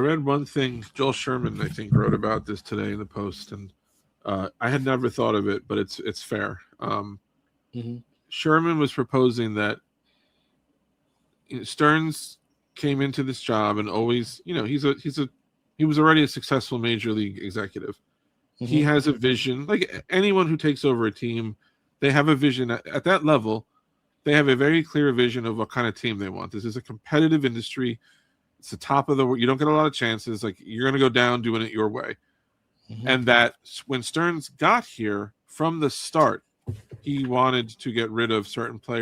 I read one thing. Joel Sherman, I think, wrote about this today in the Post, and I had never thought of it, but it's fair. Mm-hmm. Sherman was proposing that Stearns came into this job and always, he was already a successful major league executive. Mm-hmm. He has a vision. Like anyone who takes over a team, they have a vision at that level. They have a very clear vision of what kind of team they want. This is a competitive industry. It's the top of the world. You don't get a lot of chances. Like you're going to go down doing it your way. Mm-hmm. And that when Stearns got here from the start, he wanted to get rid of certain players